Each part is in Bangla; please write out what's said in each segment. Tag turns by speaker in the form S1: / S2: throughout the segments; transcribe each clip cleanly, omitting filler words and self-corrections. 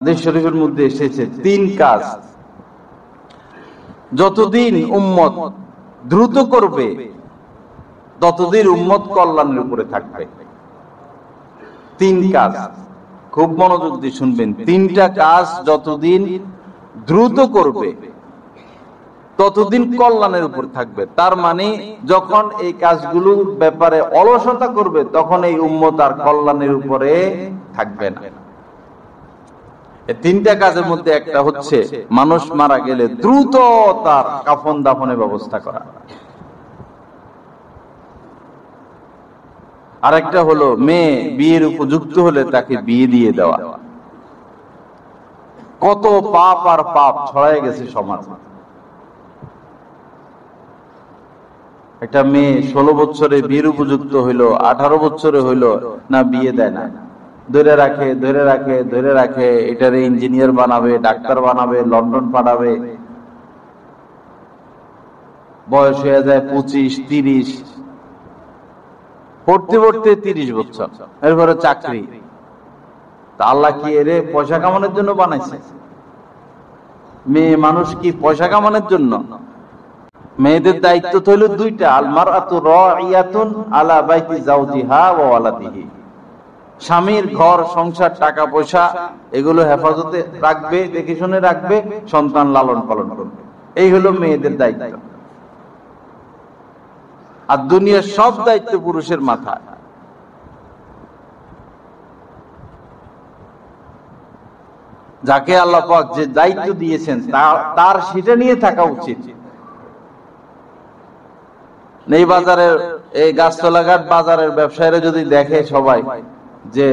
S1: হাদিস শরীফের মধ্যে এসেছে তিন কাজ যতদিন উম্মত দ্রুত করবে ততদিন উম্মত কল্যাণের উপরে থাকবে। তিন কাজ, খুব মনোযোগ দিয়ে শুনবেন। তিনটা কাজ যতদিন দ্রুত করবে ততদিন কল্যাণের উপর থাকবে। তার মানে যখন এই কাজগুলোর ব্যাপারে অলসতা করবে তখন এই উম্মত আর কল্যাণের উপরে থাকবে না। তিনটা কাজের মধ্যে একটা হচ্ছে মানুষ মারা গেলে দ্রুত তার কাফন দাফনের ব্যবস্থা করা, আরেকটা হলো মেয়ে বিয়ের উপযুক্ত হলে তাকে বিয়ে দিয়ে দেওয়া। কত পাপ আর পাপ ছড়ায় গেছে সমাজ। একটা মেয়ে 16 বছরে বিয়ের উপযুক্ত হইলো, 18 বছরে হইলো না, বিয়ে দেয় না, ধরে রাখে ধরে রাখে ধরে রাখে, এটারে ইঞ্জিনিয়ার বানাবে, ডাক্তার বানাবে, লন্ডন পাঠাবে। বয়স হয়ে যায় 25-30, পড়তে পড়তে 30 বছর, এরপরে চাকরি। তা আল্লাহ কি এরে পয়সা কামানোর জন্য বানাইছে? মেয়ে মানুষ কি পয়সা কামানোর জন্য? মেয়েদের দায়িত্ব তো হইল দুইটা, আল মারআতু রাইয়াতুন আলা বাইতি যাওজিহা ওয়া ওয়ালাদিহি। স্বামীর ঘর সংসার টাকা পয়সা এগুলো হেফাজতে রাখবে, দেখে শুনে রাখবে, সন্তান লালন পালন করবে। এই হলো মেয়েদের দায়িত্ব। আর দুনিয়ার সব দায়িত্ব পুরুষের মাথায়। যাকে আল্লাহ পাক যে দায়িত্ব দিয়েছেন তার সেটা নিয়ে থাকা উচিত। এই বাজারের, এই গাছতলাঘাট বাজারের ব্যবসায়ীরা যদি দেখে সবাই যে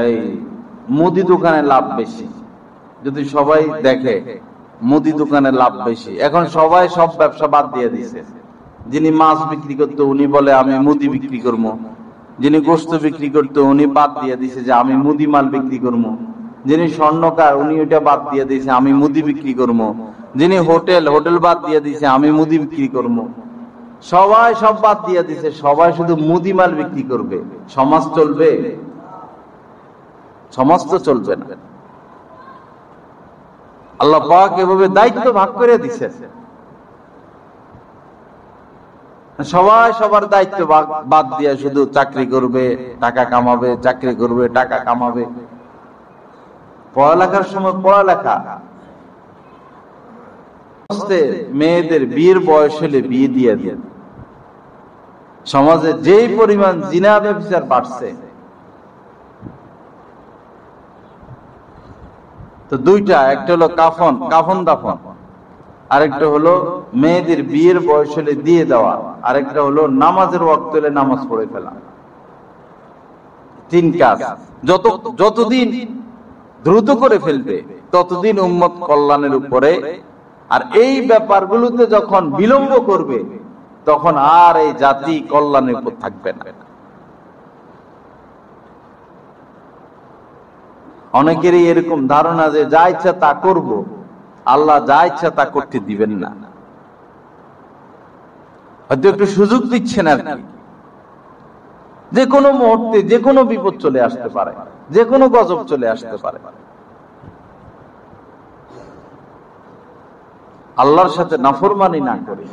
S1: এই মুদি দোকানে লাভ বেশি, যদি সবাই দেখে মুদি দোকানে লাভ বেশি, এখন সবাই সব ব্যবসা বাদ দিয়ে দিছে। যিনি মাছ বিক্রি করতো উনি বলে আমি মুদি বিক্রি করবো, যিনি গোশত বিক্রি করতো উনি বাদ দিয়ে দিছে যে আমি মুদি মাল বিক্রি করবো, যিনি স্বর্ণকার উনি ওইটা বাদ দিয়ে দিয়েছে আমি মুদি বিক্রি করবো, যিনি হোটেল বাদ দিয়ে দিছে আমি মুদি বিক্রি করবো। সবাই সব বাদ দিয়ে দিছে, সবাই শুধু মুদি মাল বিক্রি করবে। সমাজ চলবে? সমাজ তো চলবে না। আল্লাহ পাক এভাবে দায়িত্ব ভাগ করে দিছে। সবাই সবার দায়িত্ব বাদ দিয়ে শুধু চাকরি করবে, টাকা কামাবে, চাকরি করবে, টাকা কামাবে। পড়ালেখার সময় পড়ালেখা, মেয়েদের বিয়ের বয়স হলে বিয়ে দিয়ে দেন। সমাজে যেই পরিমাণ জিনা ব্যভিচার বাড়ছে, তো দুইটা, একটা হলো কাফন দাফন, আরেকটা হলো মেয়েদের বিয়ের বয়স হলে দিয়ে দেওয়া, আরেকটা হলো নামাজের ওয়াক্ত হলে নামাজ পড়ে ফেলা। তিন কাজ যতদিন দ্রুত করে ফেলবে ততদিন উম্মত কল্যাণের উপরে। আর এই ব্যাপারগুলোতে যখন বিলম্ব করবে তখন আর এই জাতি কল্যাণের উপর থাকবে না। অনেকেরই এরকম ধারণা যে যা ইচ্ছা তা করব, আল্লাহ যা ইচ্ছা তা করতে দিবেন না, হয়তো একটু সুযোগ দিচ্ছেন আর কি। যে কোনো মুহূর্তে যে কোনো বিপদ চলে আসতে পারে, যে কোনো গজব চলে আসতে পারে। আল্লাহর সাথে নাফরমানি না করে